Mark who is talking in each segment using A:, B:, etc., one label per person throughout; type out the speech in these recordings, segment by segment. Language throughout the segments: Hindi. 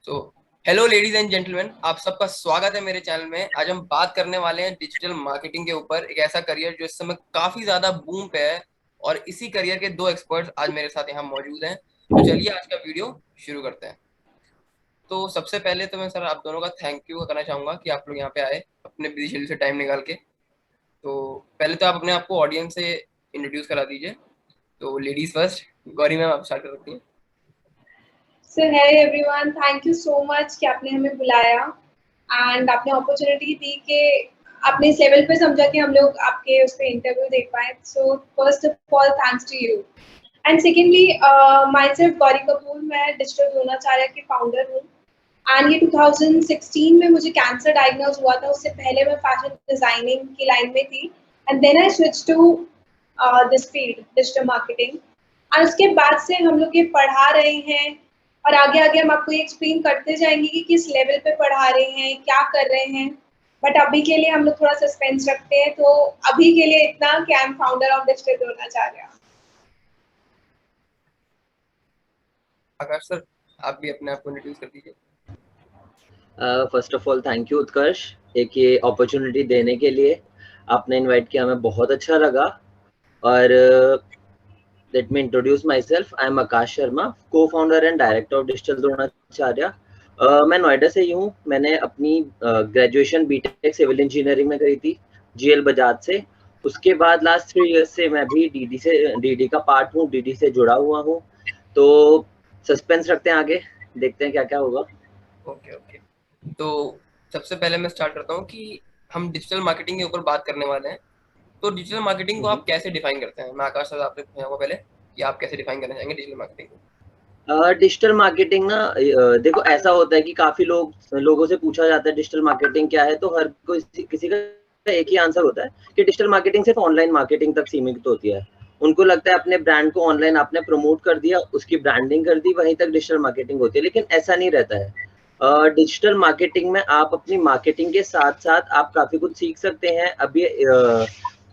A: So hello ladies and gentleman, आप सबका स्वागत है मेरे चैनल में। आज हम बात करने वाले हैं डिजिटल मार्केटिंग के ऊपर, एक ऐसा करियर जो इस समय काफी ज्यादा बूम पे है। और इसी करियर के दो एक्सपर्ट्स आज मेरे साथ यहाँ मौजूद हैं। तो चलिए आज का वीडियो शुरू करते हैं। तो सबसे पहले तो मैं सर आप दोनों का थैंक यू करना चाहूंगा कि आप लोग यहाँ पे आए अपने बिजी शेड्यूल से टाइम निकाल के। तो पहले तो आप अपने आप को ऑडियंस से इंट्रोड्यूस करा दीजिए। तो लेडीज फर्स्ट, गौरी मैम आप स्टार्ट कर सकती हैं।
B: सो है everyone, thank you so much कि आपने हमें बुलाया एंड आपने अपॉर्चुनिटी दी कि आपने इस लेवल पे समझा कि हम लोग आपके उस पे इंटरव्यू दे पाए। So first of all thanks to you and secondly myself Gauri Kapoor, मैं डिजिटल द्रोणाचार्य की फाउंडर हूँ। एंड ये 2016 में मुझे कैंसर डायग्नोज हुआ था। उससे पहले मैं फैशन डिजाइनिंग की लाइन में थी and then I switch to this field digital marketing. और उसके बाद से हम लोग ये पढ़ा रहे हैं और आगे आगे हम आपको ये एक्सप्लेन करते जाएंगे कि किस लेवल पे पढ़ा रहे हैं, क्या कर रहे हैं। बट अभी के लिए हम लोग थोड़ा सस्पेंस रखते हैं, तो अभी के लिए इतना कि I am founder of digital Dronacharya.
A: Akash sir, आप भी अपने आप को इंट्रोड्यूस कर दीजिए।
C: First of all thank you Utkarsh, एक ये अपॉर्चुनिटी देने के लिए। आपने इनवाइट किया, हमें बहुत अच्छा लगा। और let me introduce myself, I am Akash Sharma, co founder and director of digital Dronacharya. मैं नोएडा से ही हूँ। मैंने अपनी ग्रेजुएशन बीटेक सिविल इंजीनियरिंग में करी थी, जीएल बजाज से। उसके बाद लास्ट 3 इयर्स से मैं भी डीडी का पार्ट हूँ, डीडी से जुड़ा हुआ हूँ। तो सस्पेंस रखते हैं, आगे देखते हैं क्या क्या होगा।
A: Okay okay. तो सबसे पहले मैं स्टार्ट करता हूँ कि हम डिजिटल मार्केटिंग के ऊपर बात करने वाले हैं। तो डिजिटल मार्केटिंग को आप कैसे डिफाइन करते हैं? मैं आकाश सर आपसे पूछना चाहूंगा पहले कि आप कैसे डिफाइन करना चाहेंगे डिजिटल मार्केटिंग को।
C: डिजिटल मार्केटिंग ना, देखो ऐसा होता है कि काफी लोगों से पूछा जाता है डिजिटल मार्केटिंग क्या है, तो हर कोई किसी का एक ही आंसर होता है कि डिजिटल मार्केटिंग सिर्फ ऑनलाइन मार्केटिंग तक सीमित होती है। उनको लगता है अपने ब्रांड को ऑनलाइन आपने प्रमोट कर दिया, उसकी ब्रांडिंग कर दी, वहीं तक डिजिटल मार्केटिंग होती है। लेकिन ऐसा नहीं रहता है। डिजिटल मार्केटिंग में आप अपनी मार्केटिंग के साथ साथ आप काफी कुछ सीख सकते हैं। अभी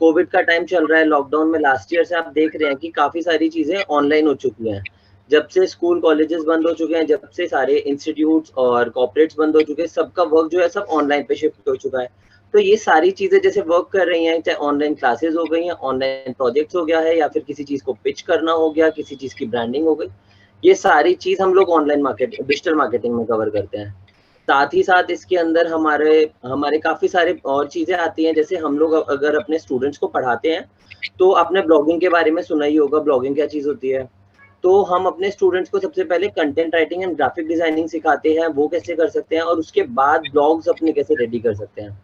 C: कोविड का टाइम चल रहा है, लॉकडाउन में लास्ट ईयर से आप देख रहे हैं कि काफी सारी चीजें ऑनलाइन हो चुकी हैं। जब से स्कूल कॉलेजेस बंद हो चुके हैं, जब से सारे इंस्टीट्यूट्स और कॉर्पोरेट्स बंद हो चुके हैं, सबका वर्क जो है सब ऑनलाइन पे शिफ्ट हो चुका है। तो ये सारी चीजें जैसे वर्क कर रही हैं, चाहे ऑनलाइन क्लासेस हो गई हैं, ऑनलाइन प्रोजेक्ट्स हो गया है, या फिर किसी चीज को पिच करना हो गया, किसी चीज की ब्रांडिंग हो गई, ये सारी चीज हम लोग ऑनलाइन डिजिटल मार्केटिंग में कवर करते हैं। साथ ही साथ इसके अंदर हमारे हमारे काफी सारे और चीजें आती हैं। जैसे हम लोग अगर अपने स्टूडेंट्स को पढ़ाते हैं, तो आपने ब्लॉगिंग के बारे में सुना ही होगा, ब्लॉगिंग क्या चीज होती है। तो हम अपने स्टूडेंट्स को सबसे पहले content writing and graphic designing सिखाते हैं, वो कैसे कर सकते हैं, और उसके बाद ब्लॉग्स अपने कैसे रेडी कर सकते हैं।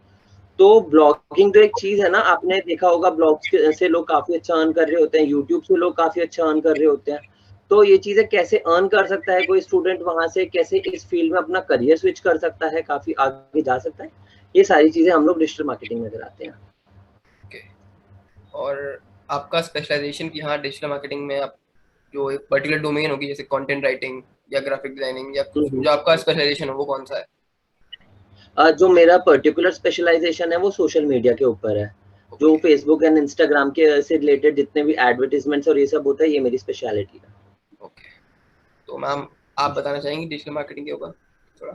C: तो ब्लॉगिंग तो एक चीज है ना, आपने देखा होगा ब्लॉग्स से लोग काफी अच्छा अर्न कर रहे होते हैं, यूट्यूब से लोग काफी अच्छा अर्न कर रहे होते हैं। तो ये चीजें कैसे अर्न कर सकता है कोई स्टूडेंट, वहां से कैसे इस फील्ड में अपना करियर स्विच कर सकता है, काफी आगे जा सकता है, ये सारी चीजें हम लोग डिजिटल मार्केटिंग में कराते हैं।
A: ओके। और आपका स्पेशलाइजेशन कि हाँ डिजिटल मार्केटिंग में आप जो एक पर्टिकुलर डोमेन होगी जैसे कंटेंट राइटिंग या ग्राफिक डिजाइनिंग या कुछ जो आपका स्पेशलाइजेशन हो वो कौन सा है?
C: जो मेरा पर्टिकुलर स्पेशलाइजेशन है वो सोशल मीडिया के ऊपर है। जो
A: ओके
C: फेसबुक एंड इंस्टाग्राम के से रिलेटेड जितने भी एडवर्टीजमेंट्स और ये सब होता है, ये मेरी स्पेशलिटी है।
A: ओके। तो मैम आप बताना चाहेंगे डिजिटल मार्केटिंग के ऊपर थोड़ा?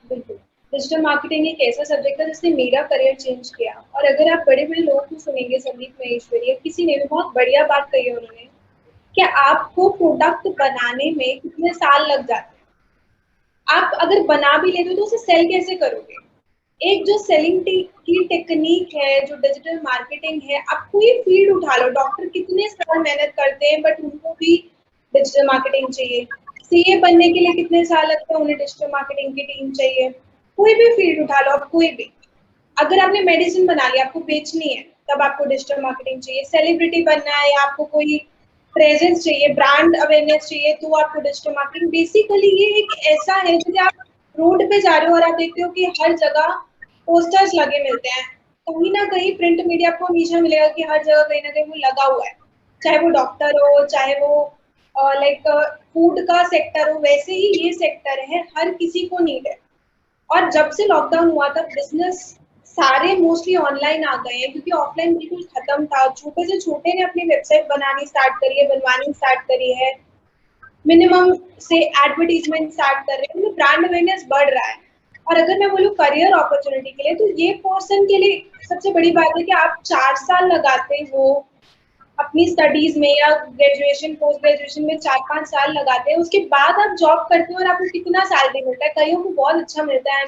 B: बिल्कुल। डिजिटल मार्केटिंग एक ऐसा सब्जेक्ट है जिसने मेरा करियर चेंज किया। और अगर आप बड़े बड़े लोगों को सुनेंगे, संदीप महेश्वरी या किसी ने भी बहुत बढ़िया बात कही है उन्होंने, कि आपको प्रोडक्ट बनाने में कितने साल लग जाते हैं। आप अगर बना भी लेते हो तो उसे सेल कैसे करोगे। एक जो सेलिंग की टेक्निक है, जो डिजिटल मार्केटिंग है, आप कोई फील्ड उठा लो, डॉक्टर कितने साल मेहनत करते हैं बट उनको भी डिजिटल मार्केटिंग चाहिए। सीए बनने के लिए कितने साल लगते हैं, उन्हें डिजिटल मार्केटिंग की टीम चाहिए। कोई भी फील्ड उठा लो आप, कोई भी। अगर आपने मेडिसिन बना लिया, आपको बेचनी है, तब आपको डिजिटल मार्केटिंग चाहिए। सेलिब्रिटी बनना है या आपको कोई प्रेजेंस चाहिए, ब्रांड अवेयरनेस चाहिए, तो आपको डिजिटल मार्केटिंग। बेसिकली ये एक ऐसा है जैसे आप रोड पे जा रहे हो और आप देखते हो कि हर जगह पोस्टर्स लगे मिलते हैं। कहीं ना कहीं प्रिंट मीडिया आपको हमेशा मिलेगा कि हर जगह कहीं ना कहीं वो लगा हुआ है। चाहे वो डॉक्टर हो, चाहे वो लाइक फूड का सेक्टर हो, वैसे ही ये सेक्टर है, हर किसी को नीड है। और जब से लॉकडाउन हुआ था, बिजनेस सारे मोस्टली ऑनलाइन आ गए हैं, क्योंकि ऑफलाइन बिल्कुल खत्म था। छोटे से छोटे ने अपनी वेबसाइट बनानी स्टार्ट करी है, बनवानी स्टार्ट करी है। मिनिमम से एडवर्टीजमेंट स्टार्ट कर रहे हैं, ब्रांड अवेयरनेस बढ़ रहा है। और अगर मैं बोलूँ करियर अपॉर्चुनिटी के लिए, तो ये पर्सन के लिए सबसे बड़ी बात है कि आप 4 साल लगाते हो अपनी स्टडीज में या ग्रेजुएशन पोस्ट ग्रेजुएशन में 4-5 साल लगाते हैं, उसके बाद आप जॉब करते हो और आपको कितना सैलरी मिलता है। कईयों को बहुत अच्छा मिलता है,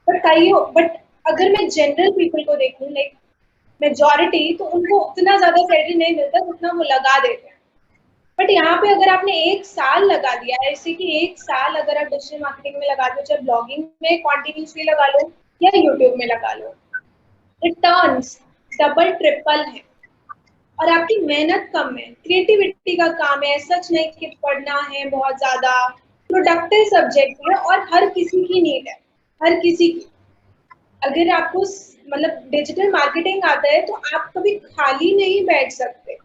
B: बट अगर मैं जनरल पीपल को देखूं, लाइक मेजॉरिटी, तो उनको उतना ज्यादा सैलरी नहीं मिलता जितना वो लगा देते हैं। बट यहाँ पे अगर आपने 1 साल लगा दिया है, जैसे कि 1 साल अगर आप डिजिटल मार्केटिंग में लगा दो, चाहे ब्लॉगिंग में कॉन्टिन्यूसली लगा लो या यूट्यूब में लगा लो, रिटर्न्स डबल ट्रिपल है और आपकी मेहनत कम है, क्रिएटिविटी का काम है, सच नहीं कि पढ़ना है बहुत ज्यादा, प्रोडक्टिव सब्जेक्ट है और हर किसी की नीड है, हर किसी की। अगर आपको मतलब डिजिटल मार्केटिंग आता है तो आप कभी खाली नहीं बैठ सकते,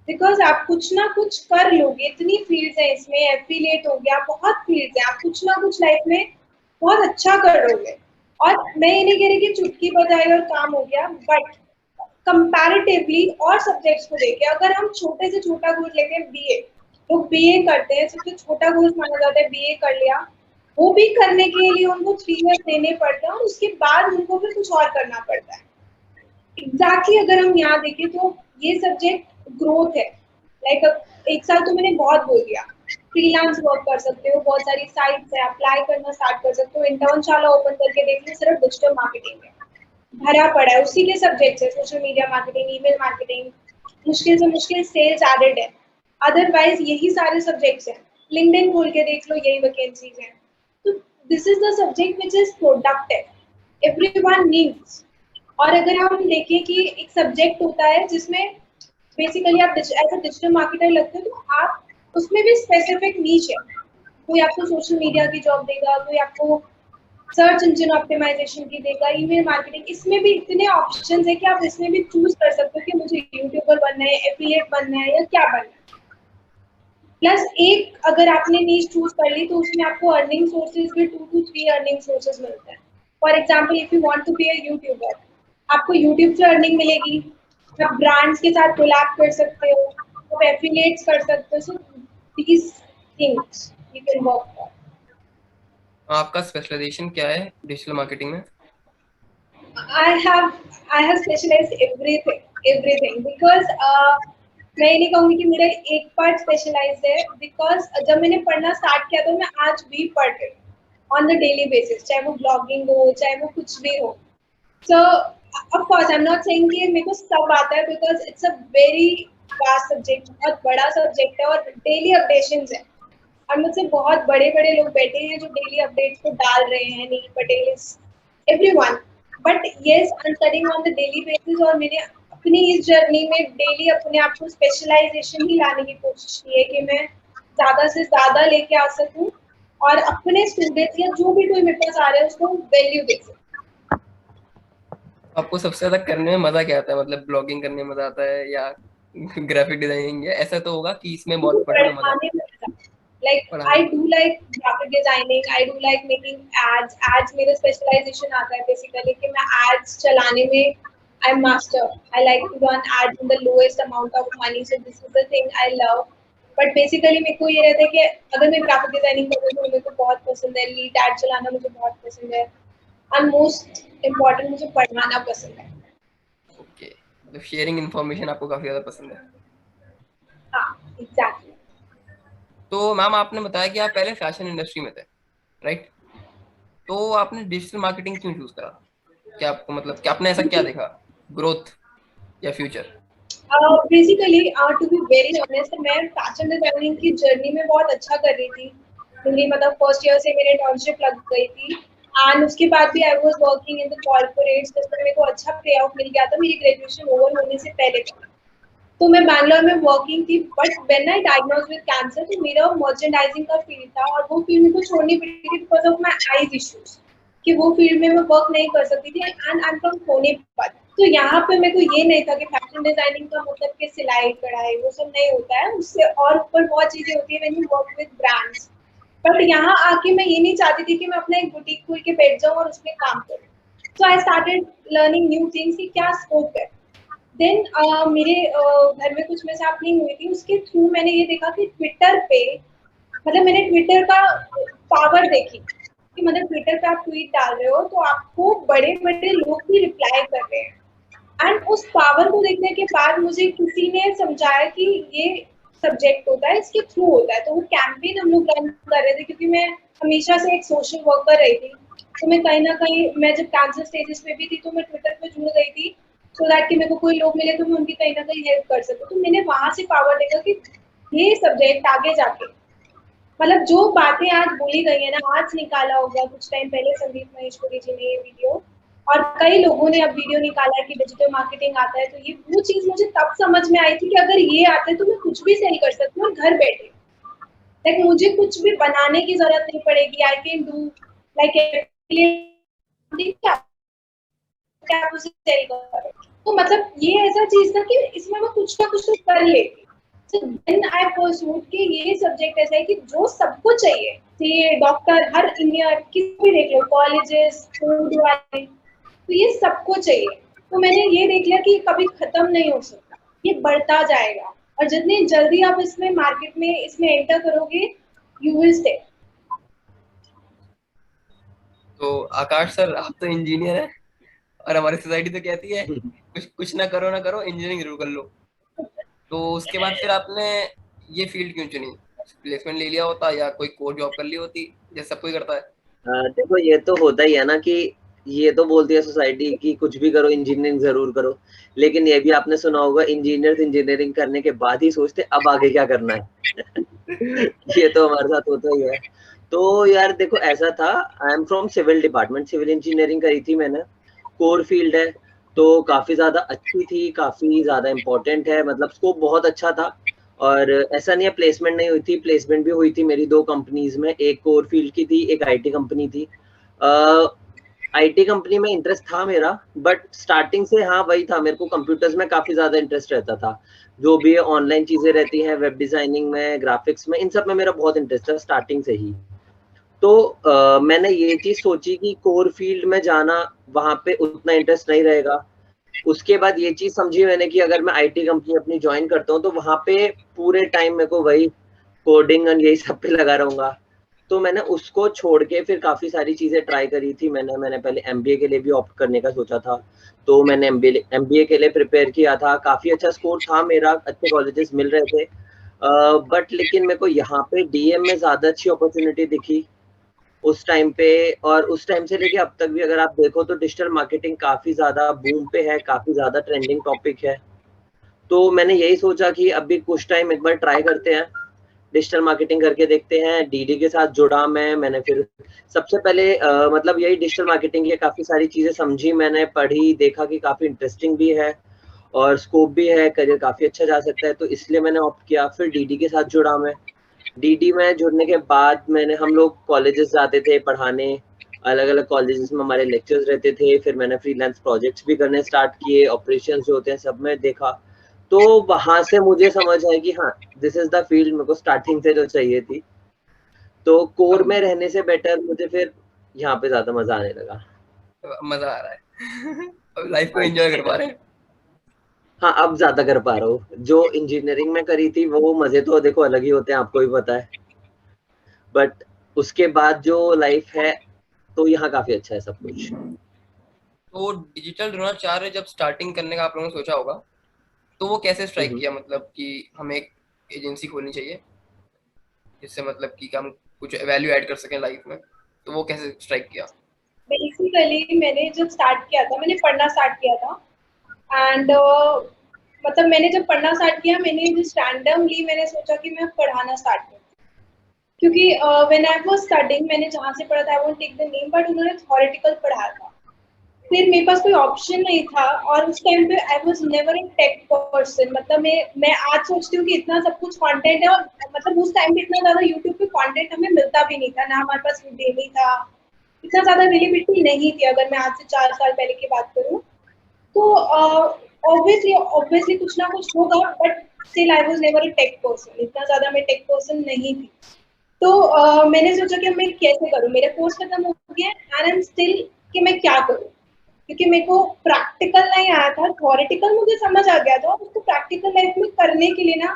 B: बिकॉज आप कुछ ना कुछ कर लोगे। इतनी फील्ड्स हैं इसमें, एफिलिएट हो गया, बहुत फील्ड्स हैं, आप कुछ ना कुछ लाइफ में बहुत अच्छा कर लोगे। और मैं ये नहीं कह रही कि चुटकी बजाई और काम हो गया, बट कंपैरेटिवली और सब्जेक्ट्स को देखे, अगर हम छोटे से छोटा कोर्स लेते हैं, बीए, लोग बीए करते हैं, सबसे छोटा कोर्स माना जाता है, बीए कर लिया, वो भी करने के लिए उनको 3 ईयर देने पड़ते हैं और उसके बाद उनको फिर कुछ और करना पड़ता है। एग्जैक्टली अगर हम यहाँ देखें तो ये सब्जेक्ट ग्रोथ है। लाइक एक साल तो मैंने बहुत बोल दिया, फ्रीलांस वर्क कर सकते हो, बहुत सारी साइट्स है, अप्लाई करना स्टार्ट कर सकते हो, इंटर्नशाला ओपन करके देख लो, सिर्फ डिजिटल मार्केटिंग में भरा पड़ा है, उसी के सब्जेक्ट्स है, social media marketing, email marketing, मुश्किल से मुश्किल सेल्स एडेड है, अदरवाइज यही सारे सब्जेक्ट्स हैं। लिंक्डइन खोल के देख लो, यही वैकेंसीज हैं। तो this is the subject which is productive, everyone needs. और अगर हम देखें कि एक सब्जेक्ट होता है जिसमें बेसिकली आप एज अ डिजिटल मार्केटर लगते हो, तो आप उसमें भी स्पेसिफिक नीच है। कोई आपको सोशल मीडिया की जॉब देगा, कोई आपको सर्च इंजन ऑप्टिमाइजेशन की देगा, ईमेल मार्केटिंग, इसमें भी इतने ऑप्शंस है कि आप इसमें भी चूज कर सकते हो कि मुझे यूट्यूबर बनना है, एफिलिएट बनना है या क्या बनना है। प्लस एक अगर आपने नीच चूज कर ली तो उसमें आपको अर्निंग सोर्सेज भी 2 to 3 अर्निंग सोर्सेज मिलते हैं। For example, if you want to be a youtuber, आपको यूट्यूब से अर्निंग मिलेगी, आप ब्रांड्स के साथ कोलैब कर सकते हो, आप एफिलिएट्स कर सकते हो। So these things you can work for.
A: आपका स्पेशलाइजेशन क्या है डिजिटल मार्केटिंग में?
B: I have specialized everything because मैं ये नहीं कहूँगी कि मेरा एक पार्ट स्पेशलाइज्ड है, बिकॉज जब मैंने पढ़ना स्टार्ट किया तो मैं आज भी पढ़ रही हूँ ऑन द डेली बेसिस, चाहे वो ब्लॉगिंग हो, चाहे वो कुछ भी हो। सो of course I am not saying कि मेरे को सब आता है, because it's a very vast subject, बहुत बड़ा सब्जेक्ट है और डेली अपडेशंस है। और मुझसे बहुत बड़े बड़े लोग बैठे हैं जो डेली अपडेट्स को डाल रहे हैं, Neel Patel is everyone. But yes, I am studying on the daily basis और मैंने अपनी इस जर्नी में डेली अपने आप को स्पेशलाइजेशन ही लाने की कोशिश की है कि मैं ज्यादा से ज्यादा लेके आ सकूं और अपने स्टूडेंट्स या जो भी कोई मेरे पास आ रहा है उसको वैल्यू दे सकूं।
A: आपको सबसे ज्यादा करने में मजा क्या आता है? मतलब ब्लॉगिंग करने में मजा आता है या ग्राफिक डिजाइनिंग? ऐसा तो होगा कि इसमें बहुत पढ़ने में मजा आता है।
B: Like I do like graphic designing, I do like making ads. Ads मेरा specialization आता है basically कि मैं ads चलाने में I'm master. I like to run ads in the lowest amount of money, so this is the thing I love. But basically मेरे को ये रहता है कि अगर मैं graphic designing कर रही हूँ तो मेरे को बहुत पसंद है, lead ad चलाना मुझे बहुत पसंद है, और most important मुझे पढ़ाना पसंद है।
A: ओके, मतलब शेयरिंग इन्फॉर्मेशन आपको काफी ज्यादा पसंद है।
B: हाँ, exactly.
A: तो मैम आपने बताया कि आप पहले फैशन इंडस्ट्री में थे, राइट? तो आपने डिजिटल मार्केटिंग क्यों चूज करा? क्या आपको मतलब कि आपने ऐसा क्या देखा, ग्रोथ या future?
B: Basically to be very honest, मैं फैशन डिजाइनिंग की जर्नी में बहुत अच्छा कर रही थी। मेरी मतलब फर्स्ट ईयर से मेरी इंटर्नशिप लग गई थी एंड उसके बाद भी I was working in the corporates, जिसमें मेरे को अच्छा पे आउट मिल गया था मेरी ग्रेजुएशन ओवर होने से पहले तक। तो मैं बैंगलोर में वर्किंग थी, but when I diagnose with cancer तो मेरा मर्चेंडाइजिंग का फील्ड था और वो फील्ड मेरे को छोड़नी पड़ी थी because of my eyes issues, कि वो फील्ड में मैं वर्क नहीं कर सकती थी and I am from Sonipat. तो यहाँ पे मेरे को ये नहीं था कि फैशन डिजाइनिंग का मतलब कि सिलाई कढ़ाई वो सब नहीं होता है, उससे और ऊपर बहुत चीजें होती है when you work with brands. But यहाँ आके मैं ये नहीं चाहती थी कि मैं अपना एक बुटीक खोल के बैठ जाऊँ और उसमें काम करूँ। So I started learning new things कि क्या स्कोप है। देन मेरे घर में कुछ मिसहैपनिंग हुई थी, उसके थ्रू मैंने ये देखा कि ट्विटर पे मतलब मैंने ट्विटर का पावर देखी कि मतलब ट्विटर पे आप ट्वीट डाल रहे हो तो आपको बड़े बड़े लोग भी रिप्लाई कर रहे हैं। एंड उस पावर को देखने के बाद मुझे किसी ने समझाया कि ये सब्जेक्ट होता है, इसके थ्रू होता है। तो वो कैंपेन हम लोग रन कर रहे थे, क्योंकि मैं हमेशा से एक सोशल वर्कर रही थी, तो मैं कहीं ना कहीं, मैं जब कैंसर स्टेजेस में भी थी तो मैं ट्विटर पे जुड़ गई थी, सो दैट कि मेरे को कोई लोग मिले तो मैं उनकी कहीं ना कहीं हेल्प कर सकूं। तो मैंने वहां से पावर देखा कि ये सब्जेक्ट आगे जाके, मतलब जो बातें आज बोली गई है ना, आज निकाला होगा कुछ टाइम पहले संदीप महेश्वरी जी ने ये वीडियो, और कई लोगों ने अब वीडियो निकाला है कि डिजिटल मार्केटिंग आता है, तो ये वो चीज मुझे तब समझ में आई थी कि अगर ये आता है तो मैं कुछ भी सेल कर सकती हूँ और घर बैठे। लाइक मुझे कुछ भी बनाने की जरूरत नहीं पड़ेगी। आई कैन डू लाइक क्या क्या उसे सेल करो। तो मतलब ये ऐसा चीज था कि इसमें मैं कुछ ना कुछ तो कर लेती। So then I pursued कि ये सब्जेक्ट ऐसा है कि जो सबको चाहिए, ये डॉक्टर, हर इंजीनियर, किसी भी देख लो, कॉलेजेस, फूड वाले, तो ये सबको चाहिए। तो मैंने ये देख लिया कि ये कभी खत्म नहीं हो सकता, ये बढ़ता जाएगा, और जितनी जल्दी आप इसमें मार्केट में इसमें एंटर करोगे, यू विल स्टे।
A: तो आकाश सर, आप तो इंजीनियर हैं और हमारी सोसाइटी तो कहती है कुछ कुछ ना करो इंजीनियरिंग जरूर कर लो। तो उसके बाद फिर आपने ये फील्ड क्यों चुनी? प्लेसमेंट ले लिया होता या कोई कोर जॉब कर ली होती जैसे सब कोई करता है?
C: देखो ये तो होता ही है ना कि ये तो बोलती है सोसाइटी कि कुछ भी करो इंजीनियरिंग जरूर करो, लेकिन ये भी आपने सुना होगा इंजीनियर इंजीनियरिंग करने के बाद ही सोचते अब आगे क्या करना है। ये तो हमारे साथ होता ही है। तो यार देखो ऐसा था, I am from civil department, civil engineering करी थी मैंने, कोर फील्ड है, तो काफी ज्यादा अच्छी थी, काफी ज्यादा इम्पोर्टेंट है, मतलब स्कोप बहुत अच्छा था। और ऐसा नहीं है प्लेसमेंट नहीं हुई थी, प्लेसमेंट भी हुई थी मेरी 2 कंपनीज में, एक कोर फील्ड की थी, एक आईटी कंपनी थी। आईटी कंपनी में इंटरेस्ट था मेरा, बट स्टार्टिंग से हाँ वही था, मेरे को कंप्यूटर्स में काफी ज्यादा इंटरेस्ट रहता था, जो भी ऑनलाइन चीजें रहती हैं, वेब डिजाइनिंग में, ग्राफिक्स में, इन सब में मेरा बहुत इंटरेस्ट था स्टार्टिंग से ही। तो मैंने ये चीज सोची कि कोर फील्ड में जाना, वहां पे उतना इंटरेस्ट नहीं रहेगा। उसके बाद ये चीज समझी मैंने कि अगर मैं आईटी कंपनी अपनी ज्वाइन करता हूँ तो वहां पे पूरे टाइम मेरे को वही कोडिंग और यही सब पे लगा रहूंगा। तो मैंने उसको छोड़ के फिर काफी सारी चीजें ट्राई करी थी। मैंने पहले एमबीए के लिए भी ऑप्ट करने का सोचा था, तो मैंने एमबीए के लिए प्रिपेयर किया था, काफी अच्छा स्कोर था मेरा, अच्छे कॉलेजेस मिल रहे थे। बट लेकिन मेरे को यहाँ पे डीएम में ज्यादा अच्छी अपॉर्चुनिटी दिखी उस टाइम पे। और उस टाइम से लेके अब तक भी अगर आप देखो तो डिजिटल मार्केटिंग काफी ज्यादा बूम पे है, काफी ज्यादा ट्रेंडिंग टॉपिक है। तो मैंने यही सोचा कि अभी कुछ टाइम एक बार ट्राई करते हैं, डिजिटल मार्केटिंग करके देखते हैं। डीडी के साथ जुड़ा मैंने फिर सबसे पहले मतलब यही डिजिटल मार्केटिंग की काफी सारी चीजें समझी, मैंने पढ़ी, देखा कि काफी इंटरेस्टिंग भी है और स्कोप भी है, करियर काफी अच्छा जा सकता है, तो इसलिए मैंने ऑप्ट किया। फिर डीडी के साथ जुड़ा मैं। डीडी में जुड़ने के बाद मैंने, हम लोग कॉलेजेस जाते थे पढ़ाने, अलग अलग कॉलेजेस में हमारे लेक्चर्स रहते थे, फिर मैंने फ्रीलांस प्रोजेक्ट्स भी करने स्टार्ट किए, ऑपरेशंस जो होते हैं सब में देखा। तो वहां से मुझे समझ आया कि हाँ दिस इज द फील्ड मेरे को स्टार्टिंग से जो चाहिए थी। तो कोर
A: अब
C: में रहने से बेटर मुझे फिर यहाँ पे ज्यादा मजा आने लगा।
A: मजा आ रहा है। अब लाइफ को एंजॉय कर पा रहे हैं।
C: हाँ अब ज्यादा कर पा रहा हूँ, जो इंजीनियरिंग में करी थी वो मजे तो देखो अलग ही होते हैं, आपको भी पता है, बट उसके बाद जो लाइफ है तो यहाँ काफी अच्छा है सब कुछ।
A: तो डिजिटल द्रोणाचार्य जब स्टार्टिंग करने का आप लोगों ने सोचा होगा, तो वो कैसे स्ट्राइक
C: हम्म।
A: किया, मतलब कि हमें एक एजेंसी खोलनी चाहिए जिससे मतलब कि हम कुछ वैल्यू ऐड कर सकें लाइफ में, तो वो कैसे स्ट्राइक किया?
B: बेसिकली मैंने जब स्टार्ट किया था, मैंने पढ़ना स्टार्ट किया था, एंड मतलब मैंने जब पढ़ना स्टार्ट किया, मैंने जिस रैंडमली मैंने सोचा कि मैं पढ़ाना स्टार्ट करूँ, क्योंकि व्हेन आई वाज स्टडिंग, मैंने जहाँ से पढ़ा था, I won't take the name, but उन्होंने थ्योरेटिकल पढ़ाया था, फिर मेरे पास कोई ऑप्शन नहीं था। और उस टाइम पे I was never a tech person, मतलब मैं आज सोचती हूँ कि इतना सब कुछ कंटेंट है, और मतलब उस टाइम पे इतना ज्यादा यूट्यूब पे कंटेंट हमें मिलता भी नहीं था ना, हमारे पास डेली था, इतना ज्यादा अवेलेबिलिटी नहीं थी, अगर मैं आज से 4 साल पहले की बात करूँ तो। ऑब्वियसली कुछ ना कुछ होगा, but still I was never a tech person, इतना ज्यादा मैं टेक पर्सन नहीं थी। तो मैंने सोचा कि मैं कैसे करूँ, मेरा कोर्स खत्म हो गया एंड आई एम स्टिल कि मैं क्या करूँ, क्योंकि मेरे को प्रैक्टिकल नहीं आया था, थ्योरेटिकल मुझे समझ आ गया था, और उसको प्रैक्टिकल लाइफ में करने के लिए ना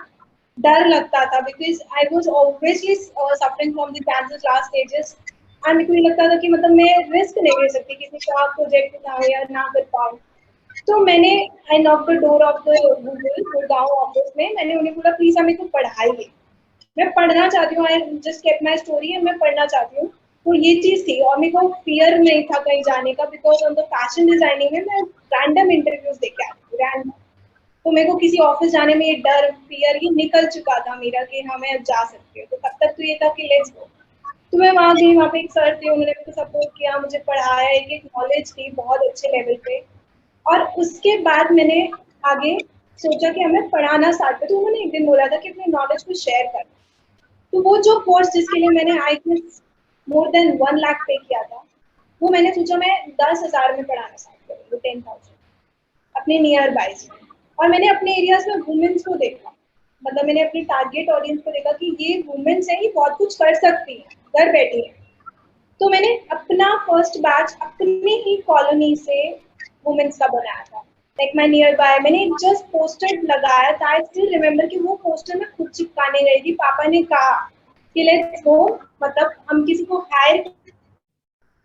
B: डर लगता था because I was obviously suffering from the cancer last stages and मेरे को ये लगता था कि मतलब मैं रिस्क नहीं ले सकती किसी का प्रोजेक्ट ना या ना कर पाऊँ। तो मैंने आई knock the door of the Google Gurgaon office में, मैंने उन्हें बोला प्लीज हमें को पढ़ाइए, मैं पढ़ना चाहती हूँ, I just kept my story है, मैं पढ़ना चाहती हूँ। तो ये चीज थी और मेरे को फियर नहीं था कहीं जाने का because on the fashion designing में मैं रैंडम इंटरव्यूज दे के आती हूँ रैंडम। तो मेरे को किसी ऑफिस जाने में ये डर फियर ये निकल चुका था मेरा कि हाँ मैं अब जा सकती हूँ। तो तब तक तो ये था कि लेट्स गो। तो मैं वहाँ गई, वहाँ पे एक सर थे, उन्होंने मेरे को सपोर्ट किया, मुझे पढ़ाया, एक नॉलेज दी बहुत अच्छे लेवल पे। और उसके बाद मैंने आगे सोचा कि हमें पढ़ाना स्टार्ट कर। तो उन्होंने एक दिन बोला था कि अपने नॉलेज को शेयर कर। तो वो जो कोर्स जिसके लिए मैंने I think more than 1 lakh पे किया था, वो मैंने सोचा मैं 10,000 में पढ़ाना स्टार्ट करूँगी, 10,000 अपने नियर बाइज में। और मैंने अपने एरियाज में वुमेन्स को देखा, मतलब मैंने अपनी टारगेट ऑडियंस को देखा कि ये वुमेन्स है, ये बहुत कुछ कर सकती है घर बैठी है। तो मैंने अपना फर्स्ट बैच अपनी ही कॉलोनी से वुमेन्स का बनाया था, लाइक माय नियर बाय। मैंने जस्ट पोस्टर लगाया था, आई स्टिल रिमेम्बर कि वो पोस्टर मैं खुद चिपकाने गई थी। पापा ने कहा कि लेट्स गो, मतलब हम किसी को हायर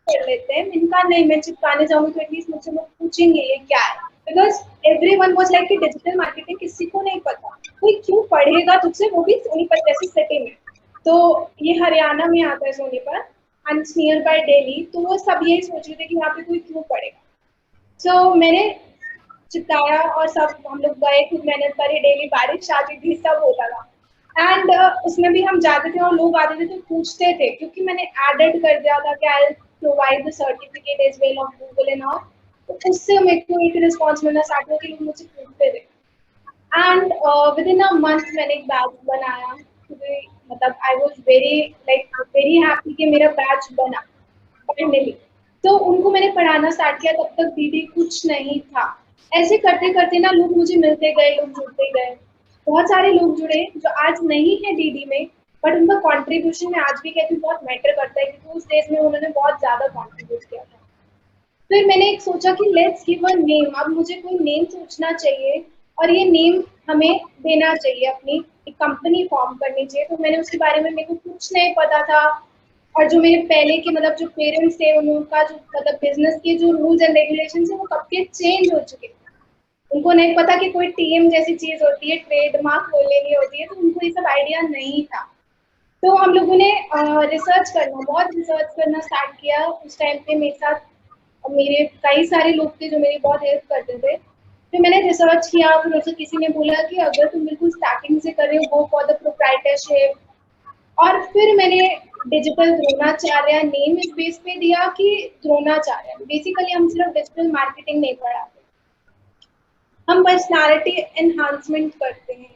B: कर लेते हैं। इनका नहीं, मैं चिपकाने जाऊंगी तो एटलीस्ट मुझसे लोग पूछेंगे ये क्या है, बिकॉज एवरीवन वाज लाइक कि डिजिटल मार्केटिंग किसी को नहीं पता, कोई क्यों पढ़ेगा तुझसे, वो भी सोनीपत जैसी सिटी में। तो ये हरियाणा में आता है Sonipat and near by Delhi. तो वो सब यही सोच रहे थे कि यहाँ पे कोई क्यों पढ़ेगा। तो मैंने चिपकाया और सब हम लोग गए, खुद मेहनत करी, डेली बारिश आती थी, सब होता था। एंड उसमें भी हम जाते थे और लोग आते थे तो पूछते थे, क्योंकि मैंने एडेड कर दिया था कि I provide the certificate as well of Google and all. तो उससे मेरे को एक रिस्पॉन्स मिलना स्टार्ट हुआ कि लोग मुझसे पूछते थे। And with in a month मैंने एक बैच बनाया, क्योंकि मतलब आई वॉज वेरी हैप्पी कि मेरा बैच बना फाइनली। तो उनको मैंने पढ़ाना स्टार्ट किया, तब तक दीदी कुछ नहीं था। ऐसे करते करते ना लोग मुझे मिलते गए, लोग जुड़ते गए, बहुत सारे लोग जुड़े जो आज नहीं है डीडी में, बट उनका कंट्रीब्यूशन मैं आज भी कहती हूँ बहुत मैटर करता है, क्योंकि उस डेज में उन्होंने बहुत ज्यादा कंट्रीब्यूट किया था। फिर मैंने एक सोचा कि लेट्स गिव अ नेम, अब मुझे कोई नेम सोचना चाहिए और ये नेम हमें देना चाहिए, अपनी एक कंपनी फॉर्म करनी चाहिए। तो मैंने उसके बारे में, मेरे को कुछ नहीं पता था। और जो मेरे पहले के मतलब जो पेरेंट्स थे, उनका जो मतलब बिजनेस के जो रूल्स एंड रेगुलेशंस है वो कब के चेंज हो चुके थे। उनको नहीं पता कि कोई टीएम जैसी चीज होती है, ट्रेडमार्क खोल लेनी होती है, तो उनको ये सब आइडिया नहीं था। तो हम लोगों ने रिसर्च करना, बहुत रिसर्च करना स्टार्ट किया। उस टाइम पे मेरे साथ मेरे कई सारे लोग थे जो मेरी बहुत हेल्प करते थे। फिर मैंने रिसर्च किया, फिर मुझे किसी ने बोला कि अगर तुम बिल्कुल स्टार्टिंग से कर रहे हो, गो फॉर द प्रोप्राइटरशिप। और फिर मैंने डिजिटल द्रोणाचार्य नेम इस बेस पे दिया कि द्रोणाचार्य बेसिकली हम सिर्फ डिजिटल मार्केटिंग नहीं पढ़ाते, हम पर्सनालिटी एनहांसमेंट करते हैं।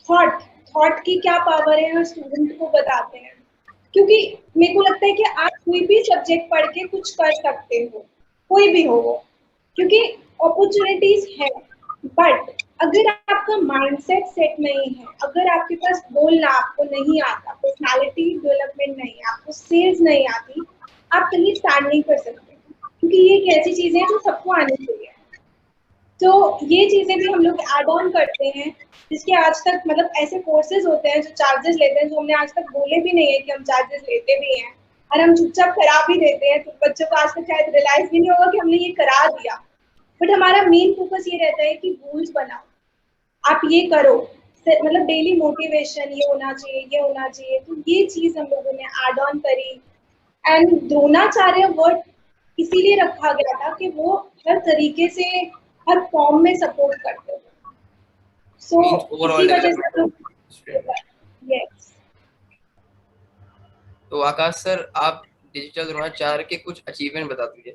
B: थॉट थॉट की क्या पावर है, हम स्टूडेंट को बताते हैं। क्योंकि मेरे को लगता है कि आप कोई भी सब्जेक्ट पढ़ के कुछ कर सकते हो, कोई भी हो वो, क्योंकि अपॉर्चुनिटीज है। बट अगर आपका माइंडसेट सेट नहीं है, अगर आपके पास बोलना आपको नहीं आता, पर्सनालिटी डेवलपमेंट नहीं, आपको सेल्स नहीं आती, आप कहीं स्टार्ट नहीं कर सकते। क्योंकि ये एक ऐसी चीज है जो सबको आनी चाहिए। तो ये चीजें भी हम लोग ऐड ऑन करते हैं, जिसके आज तक मतलब ऐसे कोर्सेज होते हैं जो चार्जेस लेते हैं, जो हमने आज तक बोले भी नहीं है कि हम चार्जेस लेते भी हैं, और हम चुपचाप करा भी देते हैं। तो बच्चों को आज तक शायद रियलाइज भी नहीं होगा कि हमने ये करा दिया। बट हमारा मेन फोकस ये रहता है कि रूल्स बनाओ, आप ये करो, मतलब डेली मोटिवेशन ये होना चाहिए, ये होना चाहिए। तो ये चीज हम लोगों ने ऐड ऑन करी। एंड द्रोणाचार्य वर्ड इसीलिए रखा गया था कि वो हर तरीके से, हर फॉर्म में सपोर्ट करते थे। सो इसी वजह से यस।
A: तो आकाश सर, आप डिजिटल द्रोणाचार्य के कुछ अचीवमेंट बता दीजिए